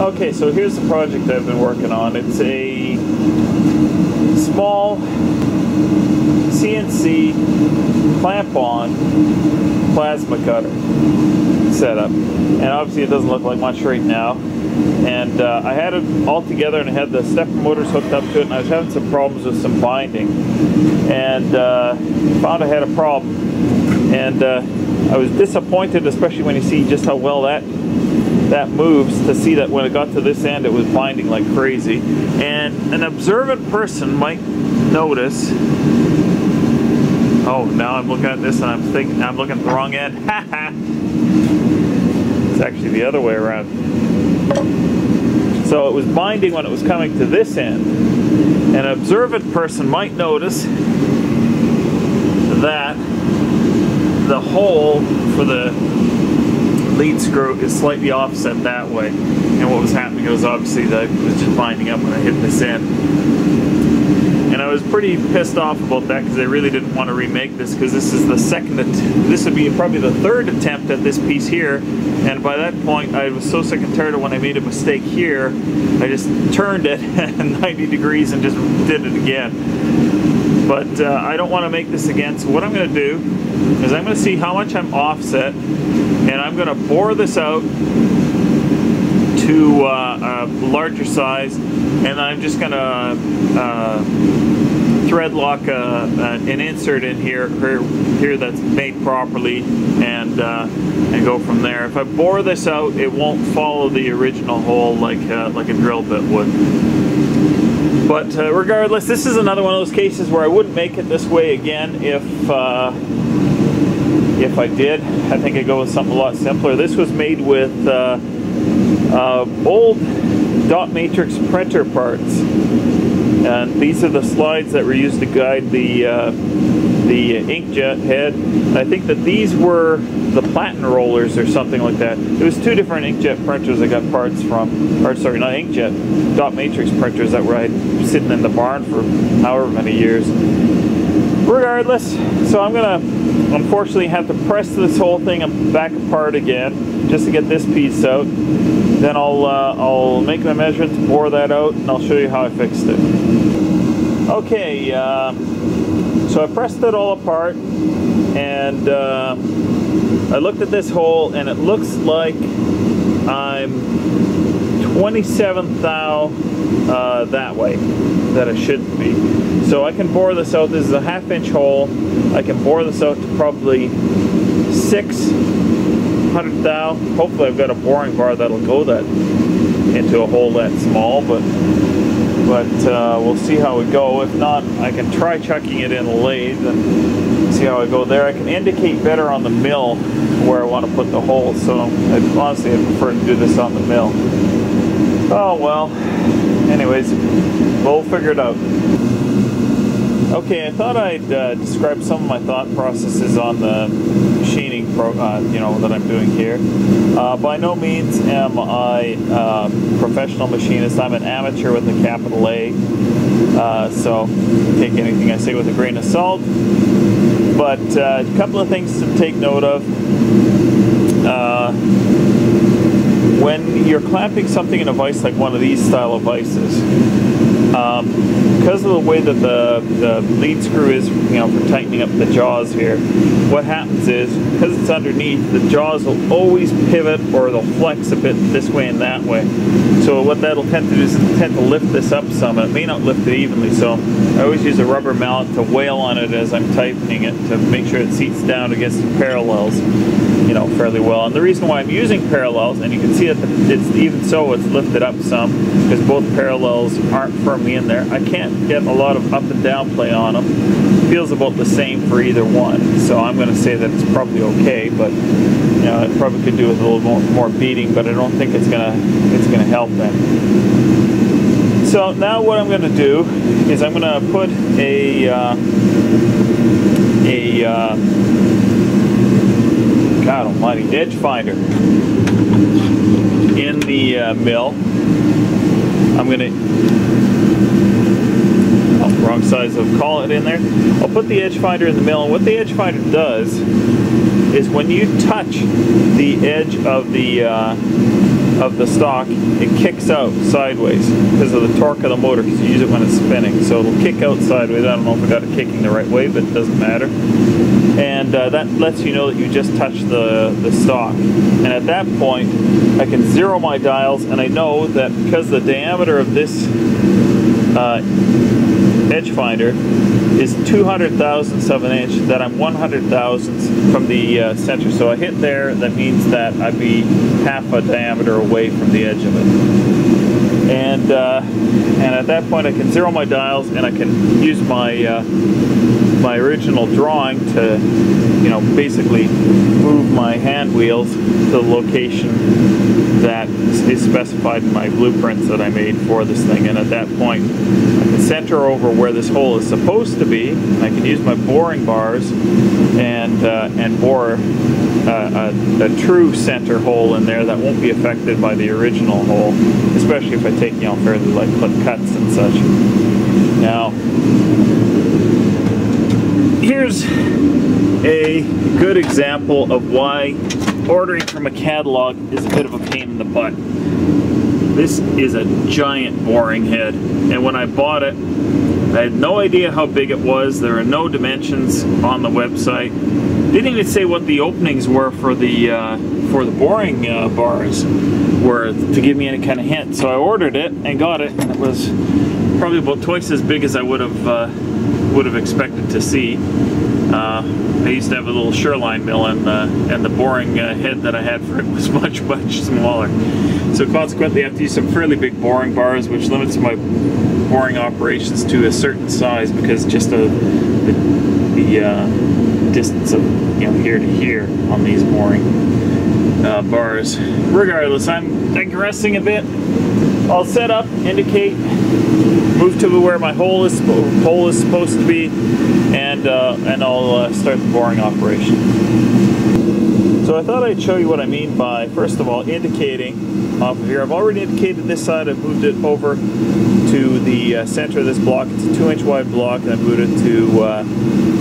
Okay, so here's the project I've been working on. It's a small CNC clamp-on plasma cutter setup, and obviously it doesn't look like much right now. And I had it all together, and I had the stepper motors hooked up to it, and I was having some problems with some binding, and found I had a problem. And I was disappointed, especially when you see just how well that moves, to see that when it got to this end it was binding like crazy. And an observant person might notice, oh, now I'm looking at this and I'm thinking I'm looking at the wrong end. It's actually the other way around. So it was binding when it was coming to this end. An observant person might notice that the hole for the lead screw is slightly offset that way, and what was happening was obviously that it was just binding up when I hit this end. And I was pretty pissed off about that, because I really didn't want to remake this, because this is the second, this would be probably the third attempt at this piece here, and by that point I was so sick and tired of when I made a mistake here, I just turned it 90 degrees and just did it again. But I don't want to make this again, so what I'm going to do is I'm going to see how much I'm offset, and I'm going to bore this out to a larger size, and I'm just going to thread lock an insert in here that's made properly, and go from there. If I bore this out, it won't follow the original hole like a drill bit would. But regardless, this is another one of those cases where I wouldn't make it this way again if I did. I think I'd go with something a lot simpler. This was made with old dot matrix printer parts, and these are the slides that were used to guide the inkjet head. And I think that these were the platen rollers or something like that. It was two different inkjet printers I got parts from, or sorry, not inkjet, dot matrix printers that were sitting in the barn for however many years. Regardless, so I'm gonna unfortunately have to press this whole thing back apart again just to get this piece out. Then I'll make my measurements, bore that out, and I'll show you how I fixed it. Okay, so I pressed it all apart, and I looked at this hole, and it looks like I'm 27th thou that way, that it shouldn't be. So I can bore this out. This is a 1/2 inch hole. I can bore this out to probably 600 thou. Hopefully I've got a boring bar that'll go that into a hole that small, but we'll see how we go. If not, I can try chucking it in a lathe and see how I go there. I can indicate better on the mill where I want to put the hole, so honestly I prefer to do this on the mill. Oh well, anyways, we'll figure it out. Okay, I thought I'd describe some of my thought processes on the machining that I'm doing here. By no means am I a professional machinist. I'm an amateur with a capital A, so take anything I say with a grain of salt. But a couple of things to take note of. When you're clamping something in a vise like one of these style of vices, because of the way that the lead screw is, for tightening up the jaws here, what happens is, because it's underneath, the jaws will always pivot or they'll flex a bit this way and that way. So what that'll tend to do is tend to lift this up some. It may not lift it evenly, so I always use a rubber mallet to wail on it as I'm tightening it to make sure it seats down against the parallels, fairly well. And the reason why I'm using parallels, and you can see that it's lifted up some, because both parallels aren't firmly in there. I can't get a lot of up and down play on them. It feels about the same for either one, so I'm going to say that it's probably okay, but it probably could do with a little more beating, but I don't think it's gonna help then. So now what I'm going to do is I'm going to put God almighty, edge finder in the mill. I'm going to, wrong size of collet in there. I'll put the edge finder in the mill, and what the edge finder does is when you touch the edge of the of the stock, it kicks out sideways because of the torque of the motor, because you use it when it's spinning. So it'll kick out sideways. I don't know if I got it kicking the right way, but it doesn't matter. And that lets you know that you just touched the stock. And at that point, I can zero my dials, and I know that because the diameter of this edge finder is 200 thousandths of an inch, that I'm 100 thousandths from the center. So I hit there, that means that I'd be half a diameter away from the edge of it. And at that point I can zero my dials, and I can use my my original drawing to, you know, basically move my hand wheels to the location that is specified in my blueprints that I made for this thing. And at that point I can center over where this hole is supposed to be. I can use my boring bars and bore a true center hole in there that won't be affected by the original hole, especially if I take, you know, fairly light cuts and such. Now, here's a good example of why ordering from a catalog is a bit of a pain in the butt. This is a giant boring head, and when I bought it, I had no idea how big it was. There are no dimensions on the website. Didn't even say what the openings were for the boring bars were to give me any kind of hint. So I ordered it and got it, and it was probably about twice as big as I would have expected to see. I used to have a little Shoreline mill, and the boring head that I had for it was much smaller. So consequently I have to use some fairly big boring bars, which limits my boring operations to a certain size, because just the distance of, you know, here to here on these boring bars. Regardless, I'm digressing a bit. I'll set up, indicate, move to where my hole is supposed to be, and I'll start the boring operation. So I thought I'd show you what I mean by, first of all, indicating off of here. I've already indicated this side. I've moved it over to the center of this block. It's a 2-inch wide block, and I moved it to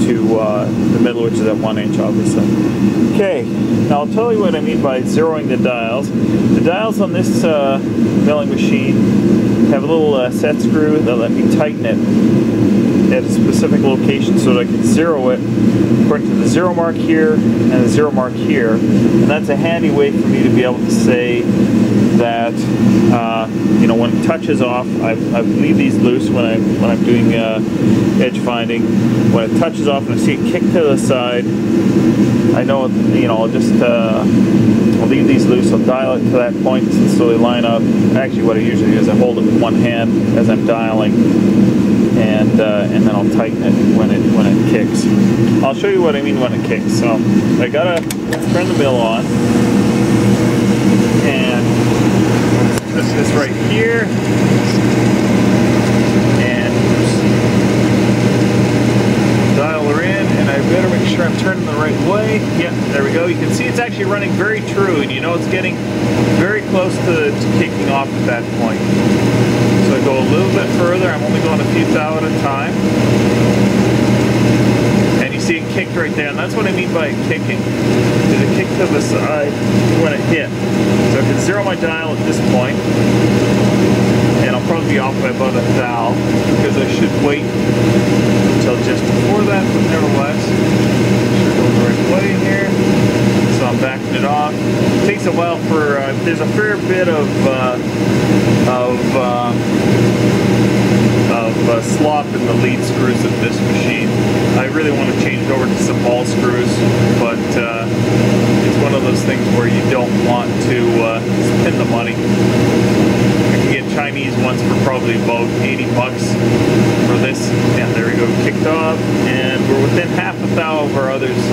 the middle, which is at 1 inch, obviously. Okay, now I'll tell you what I mean by zeroing the dials. The dials on this milling machine have a little set screw that let me tighten it at a specific location so that I can zero it according to the zero mark here and the zero mark here. And that's a handy way for me to be able to say that, you know, when it touches off, I leave these loose when I'm doing edge finding. When it touches off and I see it kick to the side, I know, you know, I'll just I'll leave these loose. I'll dial it to that point so they line up. Actually, what I usually do is I hold it with one hand as I'm dialing, and then I'll tighten it when it kicks. I'll show you what I mean when it kicks. So I gotta turn the mill on, and put this right here, and dial her in, and I better make sure I'm turning the right way. Yep, there we go. You can see it's actually running very true, and you know it's getting very close to kicking off at that point. So I go a little bit further. I'm only going a few thou at a time. And you see it kicked right there, and that's what I mean by it kicking. Is it kicked to the side when it hit. So I can zero my dial at this point, and I'll probably be off by about a thou, because I should wait until just before that, but nevertheless, sure go the right way here. So I'm backing it off. It takes a while for, there's a fair bit of slop in the lead screws of this machine. I really want to change it over to some ball screws, but it's one of those things where you don't want to spend the money. I can get Chinese ones for probably about 80 bucks for this. And there we go, kicked off, and we're within half a thou of our other's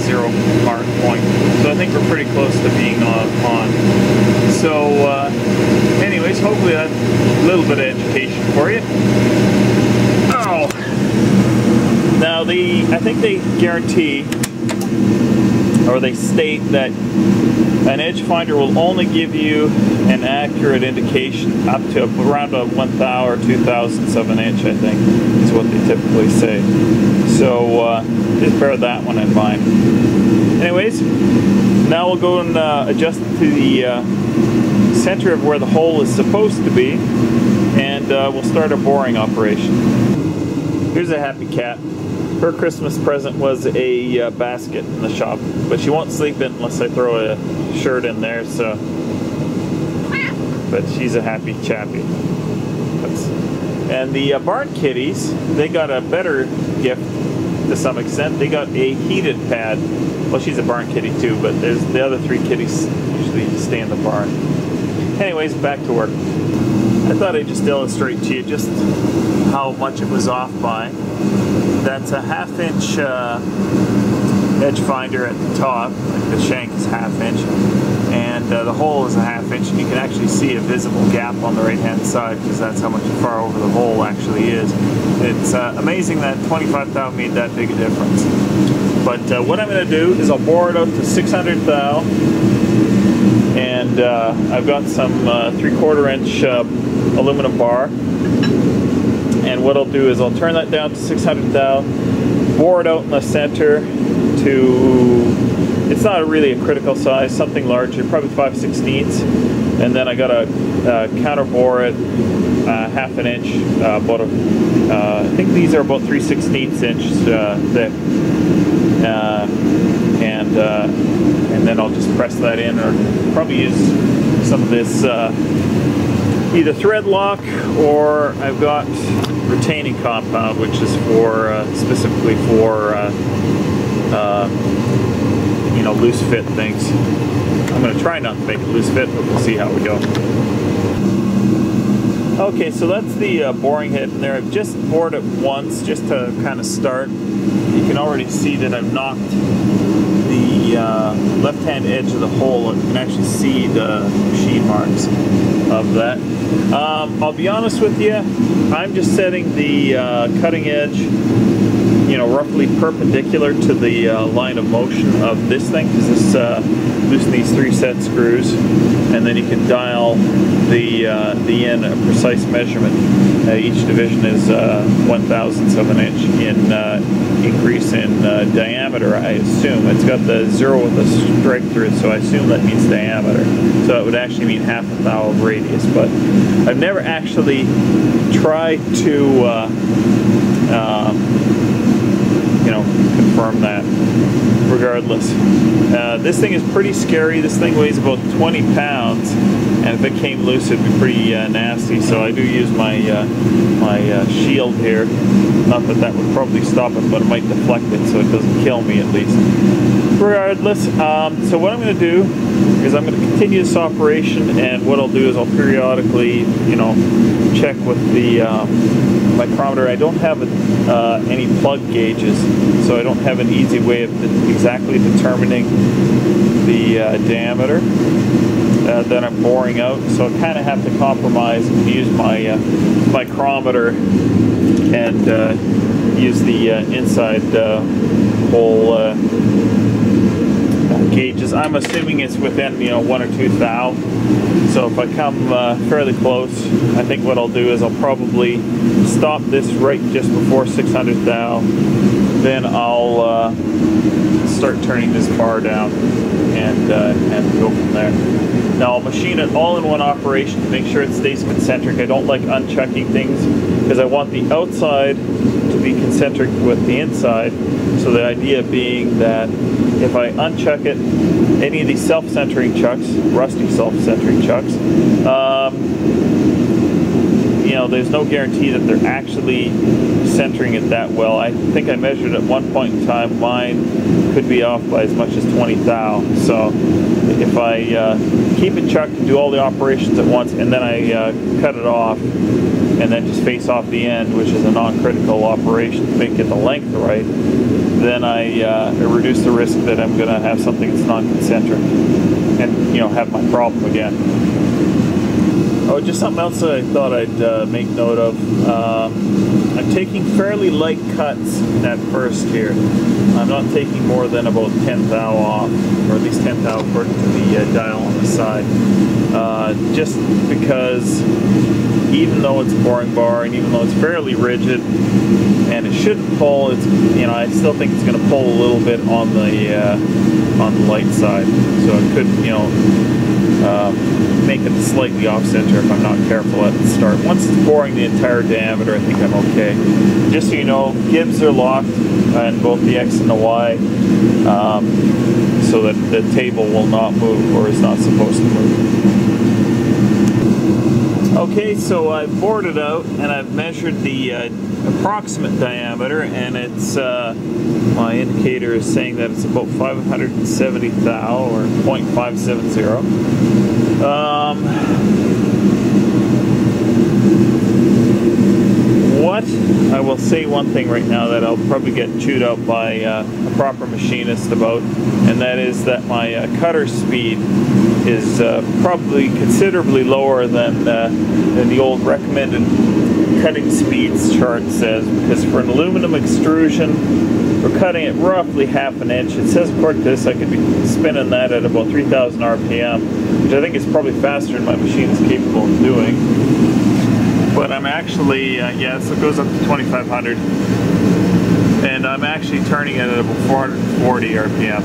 zero mark point. So I think we're pretty close to being on. So anyways, hopefully that's a little bit of education for you. Oh! Now I think they guarantee, or they state, that an edge finder will only give you an accurate indication up to around a 1 thou or 2 thousandths of an inch, I think, is what they typically say. So just bear that one in mind. Anyways, now we'll go and adjust it to the center of where the hole is supposed to be, and we'll start a boring operation. Here's a happy cat. Her Christmas present was a basket in the shop, but she won't sleep in unless I throw a shirt in there, so. But she's a happy chappy. And the barn kitties, they got a better gift to some extent. They got a heated pad. Well, she's a barn kitty too, but there's the other 3 kitties usually stay in the barn. Anyways, back to work. I thought I'd just illustrate to you just how much it was off by. That's a 1/2 inch edge finder at the top. Like the shank is 1/2 inch, and the hole is a 1/2 inch, and you can actually see a visible gap on the right hand side because that's how much far over the hole actually is. It's amazing that 25 thou made that big a difference. But what I'm going to do is I'll bore it out to 600 thou, and I've got some 3/4 inch aluminum bar. And what I'll do is I'll turn that down to 600 thou, bore it out in the center to, it's not really a critical size, something larger, probably 5/16, and then I got to counter bore it 1/2 inch, about I think these are about 3/16 inch thick, and then I'll just press that in, or probably use some of this either thread lock, or I've got retaining compound, which is for specifically for you know, loose fit things. I'm going to try not to make it loose fit, but we'll see how we go. Okay, so that's the boring head in there. I've just bored it once just to kind of start. You can already see that I've knocked the left-hand edge of the hole. You can actually see the machine marks of that. I'll be honest with you, I'm just setting the cutting edge, you know, roughly perpendicular to the line of motion of this thing, because this loosen these 3 set screws, and then you can dial the in a precise measurement. Each division is 1/1000th of an inch in increase in diameter, I assume. It's got the 0 with a strike through it, so I assume that means diameter. So it would actually mean 1/2 thou of radius, but I've never actually tried to you know, confirm that. Regardless, this thing is pretty scary. This thing weighs about 20 pounds, and if it came loose, it'd be pretty nasty. So I do use my my shield here. Not that that would probably stop it, but it might deflect it so it doesn't kill me at least. Regardless, so what I'm going to do is I'm going to continue this operation, and what I'll do is I'll periodically, you know, check with the micrometer. I don't have any plug gauges, so I don't have an easy way of exactly determining the diameter that I'm boring out. So I kind of have to compromise and use my micrometer and use the inside hole gauges. I'm assuming it's within, you know, 1 or 2 thou. So if I come fairly close, I think what I'll do is I'll probably stop this right just before 600 thou. Then I'll start turning this bar down and go from there. Now I'll machine it all in one operation to make sure it stays concentric. I don't like unchucking things because I want the outside to be concentric with the inside. So the idea being that if I unchuck it, any of these self-centering chucks, rusty self-centering chucks, you know, there's no guarantee that they're actually centering it that well. I think I measured at one point in time, mine could be off by as much as 20 thou. So if I keep it chucked and do all the operations at once, and then I cut it off, and then just face off the end, which is a non-critical operation to make it the length right, then I reduce the risk that I'm going to have something that's non-concentric and, you know, have my problem again. Oh, just something else that I thought I'd make note of. I'm taking fairly light cuts at first here. I'm not taking more than about 10 thou off, or at least 10 thou according to the dial on the side. Just because even though it's a boring bar and even though it's fairly rigid and it shouldn't pull, it's, you know, I still think it's going to pull a little bit on the light side. So it could, you know, make it slightly off center if I'm not careful at the start. Once it's boring the entire diameter, I think I'm okay. Just so you know, gibs are locked on both the X and the Y, so that the table will not move, or is not supposed to move. Okay, so I've bored it out and I've measured the approximate diameter, and it's my indicator is saying that it's about 570 thou, or 0.570. I will say one thing right now that I'll probably get chewed out by a proper machinist about, and that is that my cutter speed is probably considerably lower than the old recommended cutting speeds chart says, because for an aluminum extrusion, we're cutting it roughly half an inch. It says according to this I could be spinning that at about 3,000 RPM, which I think is probably faster than my machine is capable of doing. But I'm actually, yeah, so it goes up to 2,500, and I'm actually turning it at about 440 RPM.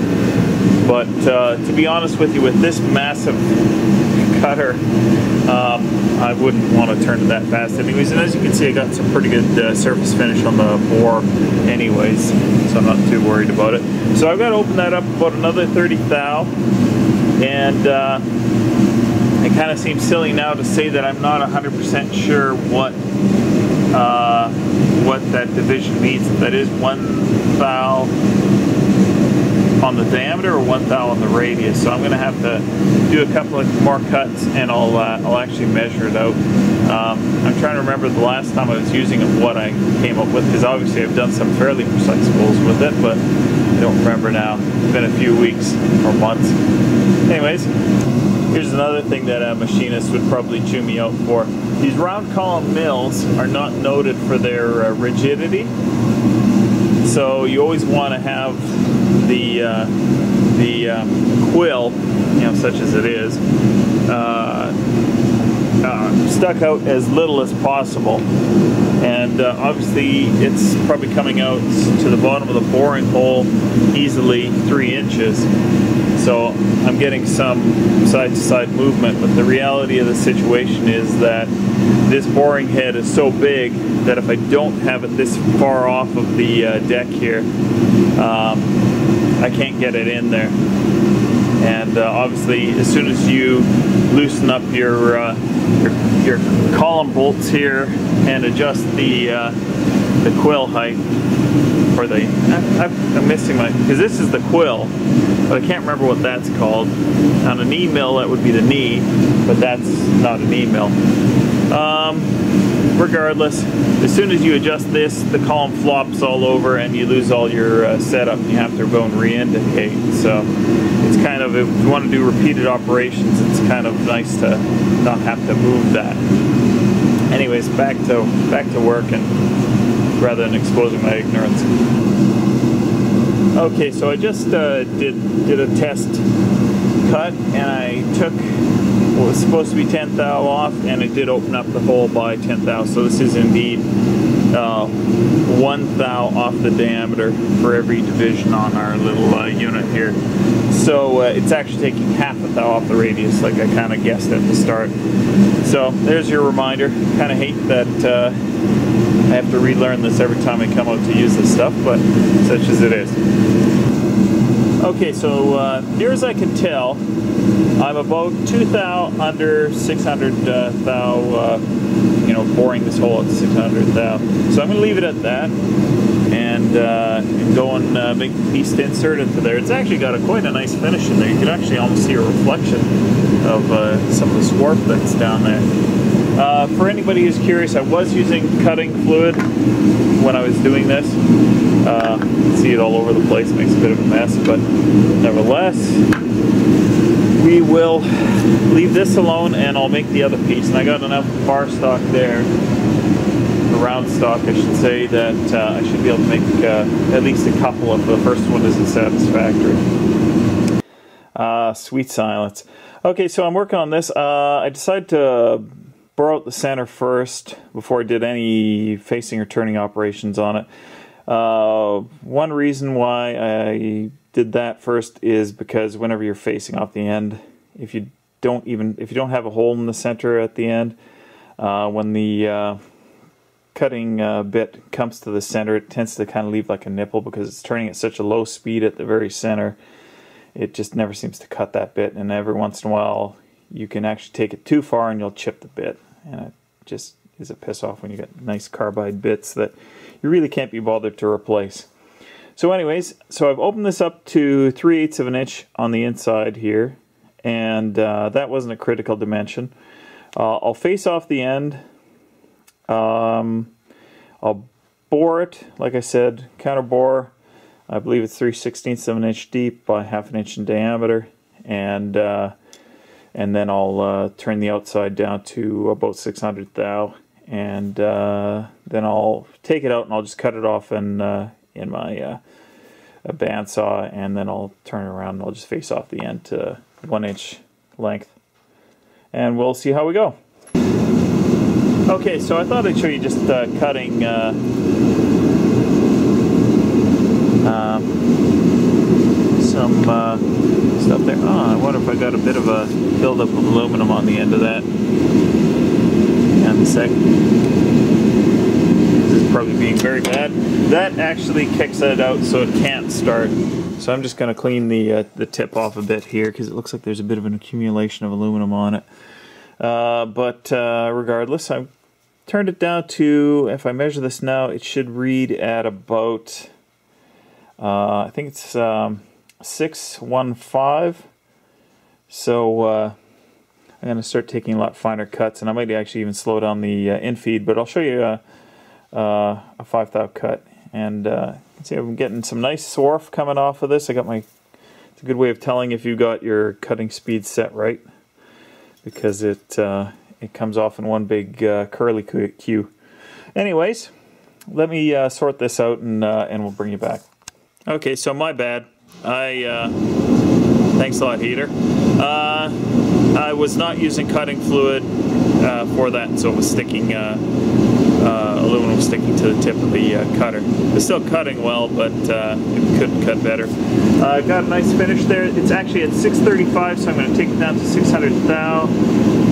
But to be honest with you, with this massive cutter, I wouldn't want to turn it that fast anyways. And as you can see, I got some pretty good surface finish on the bore anyways, so I'm not too worried about it. So I've got to open that up about another 30 thou, and it kind of seems silly now to say that I'm not 100% sure what that division means. If that is 1 thou on the diameter or 1 thou on the radius. So I'm going to have to do a couple of more cuts, and I'll actually measure it out. I'm trying to remember the last time I was using it, what I came up with, because obviously I've done some fairly precise holes with it, but I don't remember now. It's been a few weeks or months. Anyways, here's another thing that a machinist would probably chew me out for. These round column mills are not noted for their rigidity, so you always want to have the quill, you know, such as it is, stuck out as little as possible. And obviously it's probably coming out to the bottom of the boring hole easily 3 inches. So I'm getting some side-to-side movement, but the reality of the situation is that this boring head is so big that if I don't have it this far off of the deck here, I can't get it in there. And obviously, as soon as you loosen up your column bolts here and adjust the quill height, or I'm missing my, because this is the quill, but I can't remember what that's called. On a knee mill, that would be the knee, but that's not a knee mill. Regardless, as soon as you adjust this, the column flops all over and you lose all your setup. You have to go and re-indicate. So it's kind of, if you want to do repeated operations, it's kind of nice to not have to move that. Anyways, back to work, and rather than exposing my ignorance. Okay, so I just did a test cut, and I took what was supposed to be 10 thou off, and it did open up the hole by 10 thou. So this is indeed 1 thou off the diameter for every division on our little unit here. So it's actually taking half a thou off the radius, like I kind of guessed at the start. So there's your reminder. Kind of hate that I have to relearn this every time I come out to use this stuff, but such as it is. Okay, so near as I can tell, I'm about 2 thou under 600 thou, you know, boring this hole at 600 thou. So I'm going to leave it at that, and go and make the piece to insert into there. It's actually got quite a nice finish in there. You can actually almost see a reflection of some of the swarf that's down there. For anybody who's curious, I was using cutting fluid when I was doing this. See it all over the place, makes a bit of a mess, but nevertheless, we will leave this alone, and I'll make the other piece. And I got enough bar stock there, or round stock I should say, that I should be able to make at least a couple if the first one isn't satisfactory. Sweet silence. Okay, so I'm working on this. I decided to bore out the center first before I did any facing or turning operations on it. One reason why I did that first is because whenever you're facing off the end, if you don't have a hole in the center at the end, when the cutting bit comes to the center, it tends to kind of leave like a nipple because it's turning at such a low speed at the very center. It just never seems to cut that bit, and every once in a while you can actually take it too far and you'll chip the bit, and it just is a piss off when you get nice carbide bits that you really can't be bothered to replace. So anyways, so I've opened this up to 3/8 of an inch on the inside here, and that wasn't a critical dimension. I'll face off the end. I'll bore it, like I said, counter bore. I believe it's 3/16 of an inch deep by 1/2 an inch in diameter, and then I'll turn the outside down to about 600 thou, and then I'll take it out and I'll just cut it off in my a bandsaw, and then I'll turn it around and I'll just face off the end to 1 inch length, and we'll see how we go. Okay, so I thought I'd show you just cutting some stuff there. Oh, I wonder if I got a bit of a buildup of aluminum on the end of that. And a sec. This is probably being very bad. That actually kicks it out so it can't start. So I'm just going to clean the tip off a bit here because it looks like there's a bit of an accumulation of aluminum on it. But regardless, I've turned it down to, if I measure this now, it should read at about, I think it's 615. So I'm going to start taking a lot finer cuts, and I might actually even slow down the infeed, but I'll show you a 5 thou cut. And you can see I'm getting some nice swarf coming off of this. It's a good way of telling if you got your cutting speed set right, because it comes off in one big curly cue. Anyways, let me sort this out, and we'll bring you back. Okay, so my bad. Thanks a lot, heater. I was not using cutting fluid for that, so it was sticking. Aluminum was sticking to the tip of the cutter. It's still cutting well, but it could cut better. Got a nice finish there. It's actually at 635, so I'm going to take it down to 600 thou,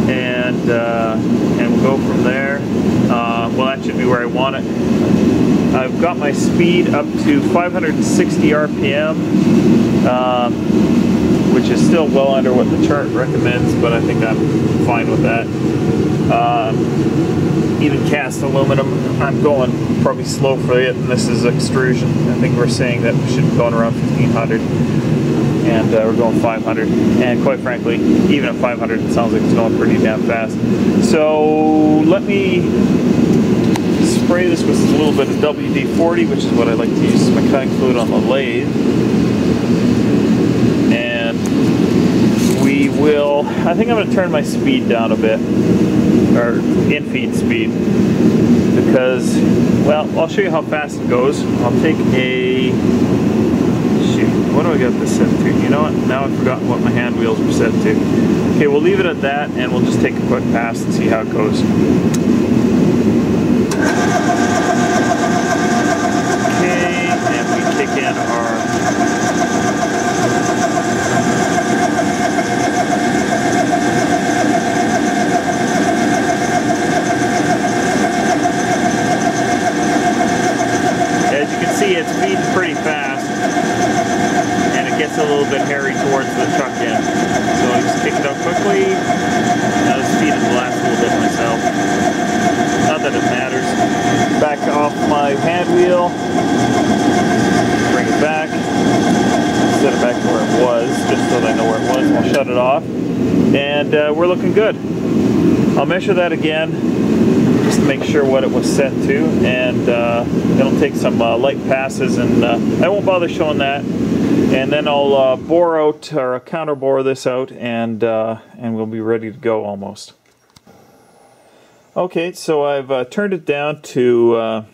and we'll go from there. Well, that should be where I want it. I've got my speed up to 560 RPM, which is still well under what the chart recommends, but I think I'm fine with that. Even cast aluminum, I'm going probably slow for it, and this is extrusion. I think we're saying that we should be going around 1500, and we're going 500. And quite frankly, even at 500, it sounds like it's going pretty damn fast. So let me spray this with a little bit of WD-40, which is what I like to use as my cutting fluid on the lathe. And we will, I think I'm going to turn my speed down a bit, or infeed speed, because, well, I'll show you how fast it goes. I'll take a, shoot, what do I got this set to? You know what, now I've forgotten what my hand wheels were set to. Okay, we'll leave it at that, and we'll just take a quick pass and see how it goes. Okay, and we kick in our it's feeding pretty fast, and it gets a little bit hairy towards the chuck end. So I just kick it out quickly. Now this feed is the last little bit myself. Not that it matters. Back off my hand wheel. Bring it back. Set it back to where it was, just so that I know where it was. And I'll shut it off. And we're looking good. I'll measure that again, just to make sure what it was set to, and it'll take some light passes, and I won't bother showing that. And then I'll bore out, or counter bore this out, and we'll be ready to go almost. Okay, so I've turned it down to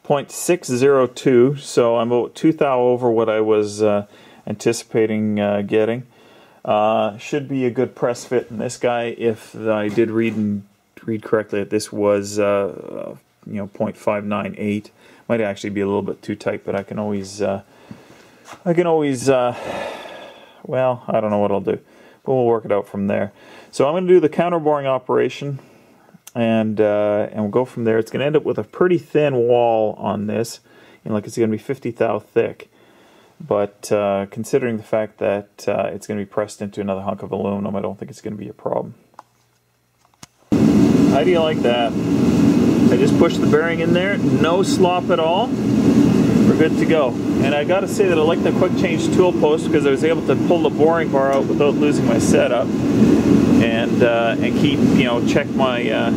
0.602, so I'm about 2 thou over what I was anticipating getting. Should be a good press fit in this guy. If I did read correctly that this was 0.598. Might actually be a little bit too tight, but I can always well, I don't know what I'll do. but we'll work it out from there. So I'm going to do the counter boring operation, and we'll go from there. It's going to end up with a pretty thin wall on this, like it's going to be 50 thou thick. But considering the fact that it's going to be pressed into another hunk of aluminum, I don't think it's going to be a problem. How do you like that? I just pushed the bearing in there, no slop at all. We're good to go. And I got to say that I like the quick change tool post because I was able to pull the boring bar out without losing my setup, and keep, check my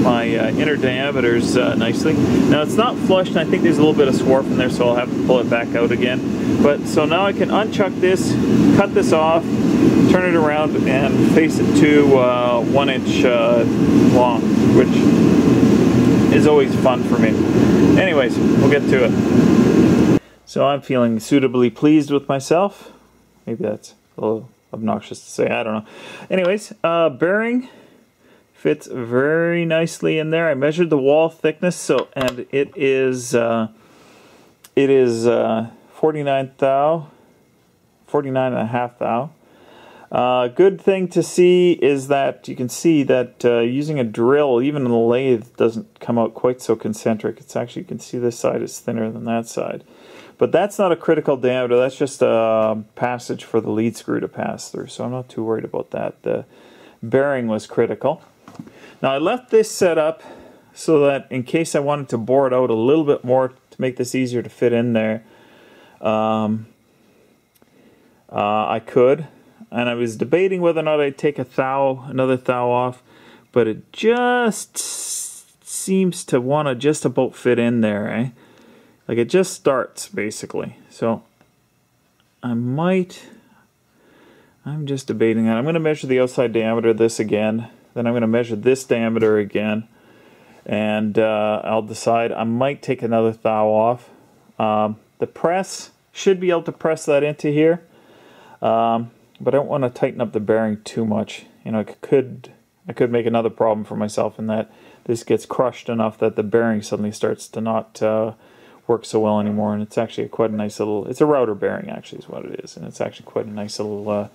my inner diameters nicely. Now it's not flush, and I think there's a little bit of swarf in there, so I'll have to pull it back out again. But so now I can unchuck this, cut this off, turn it around, and face it to 1 inch long, which is always fun for me. Anyways, we'll get to it. So I'm feeling suitably pleased with myself. Maybe that's a little obnoxious to say, I don't know. Anyways, bearing fits very nicely in there. I measured the wall thickness, and it is 49 thou, 49 and a half thou. Good thing to see is that you can see that using a drill, even in the lathe, doesn't come out quite so concentric. It's actually, you can see this side is thinner than that side. But that's not a critical diameter, that's just a passage for the lead screw to pass through, so I'm not too worried about that. The bearing was critical. Now I left this set up so that in case I wanted to bore it out a little bit more to make this easier to fit in there, I could. And I was debating whether or not I'd take another thou off, but it just seems to want to just about fit in there, eh? Like it just starts, basically. So I'm just debating that. I'm going to measure the outside diameter of this again, then I'm going to measure this diameter again, and I'll decide. I might take another thou off. The press should be able to press that into here. But I don't want to tighten up the bearing too much. I could make another problem for myself in that this gets crushed enough that the bearing suddenly starts to not work so well anymore. And it's actually quite a nice little, it's a router bearing actually is what it is. And it's actually quite a nice little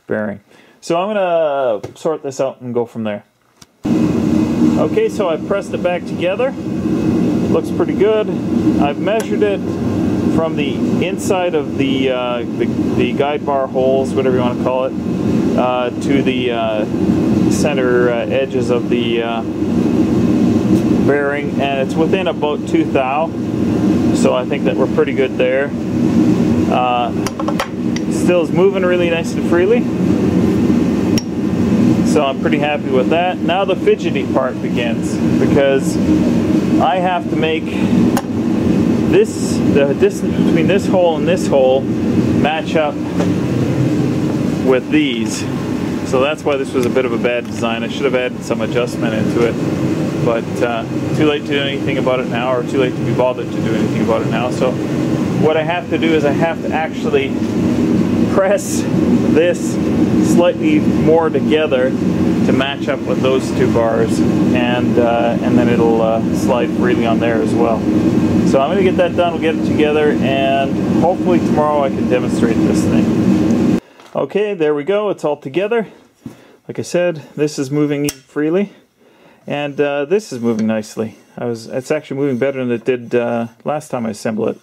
bearing. So I'm going to sort this out and go from there. Okay, so I pressed it back together. Looks pretty good. I've measured it from the inside of the guide bar holes, whatever you want to call it, to the center edges of the bearing, and it's within about 2 thou, so I think that we're pretty good there. Still is moving really nice and freely, so I'm pretty happy with that. Now the fidgety part begins, because I have to make the distance between this hole and this hole match up with these. So that's why this was a bit of a bad design. I should have added some adjustment into it, but too late to do anything about it now, or too late to be bothered to do anything about it now. So what I have to do is I have to actually press this slightly more together to match up with those two bars, and then it'll slide freely on there as well. So I'm going to get that done, we'll get it together, and hopefully tomorrow I can demonstrate this thing. Okay, there we go, it's all together. Like I said, this is moving freely, and this is moving nicely. It's actually moving better than it did last time I assembled it.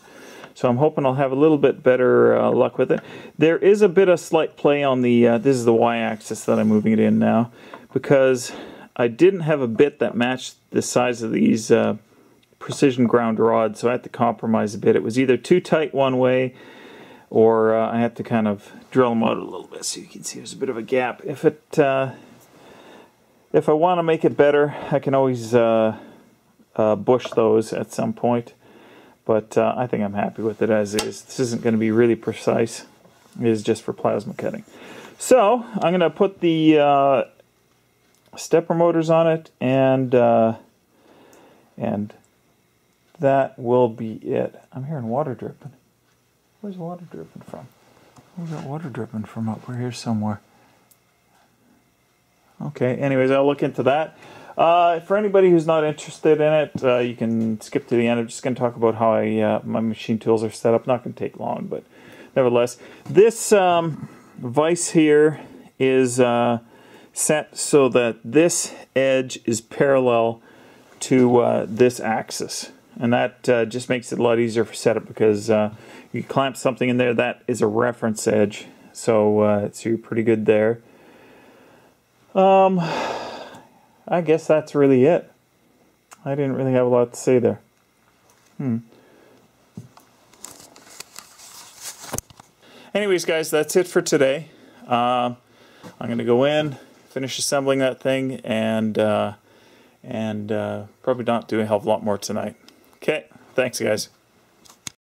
So I'm hoping I'll have a little bit better luck with it. There is a bit of slight play on the, this is the y-axis that I'm moving it in now, because I didn't have a bit that matched the size of these precision ground rods, so I had to compromise a bit. It was either too tight one way, or I had to kind of drill them out a little bit, so you can see there's a bit of a gap. If I want to make it better, I can always bush those at some point. But I think I'm happy with it as is. This isn't going to be really precise. It is just for plasma cutting. So I'm going to put the stepper motors on it, and that will be it. I'm hearing water dripping. Where's water dripping from? Where's that water dripping from? Up here somewhere. Okay, anyways, I'll look into that. For anybody who's not interested in it, you can skip to the end. I'm just going to talk about how my machine tools are set up. Not going to take long, but nevertheless. This vise here is set so that this edge is parallel to this axis. And that just makes it a lot easier for setup, because you clamp something in there, that is a reference edge. So, so you're pretty good there. I guess that's really it. I didn't really have a lot to say there. Anyways, guys, that's it for today. I'm going to go in, finish assembling that thing, and probably not do a hell of a lot more tonight. Okay, thanks, guys.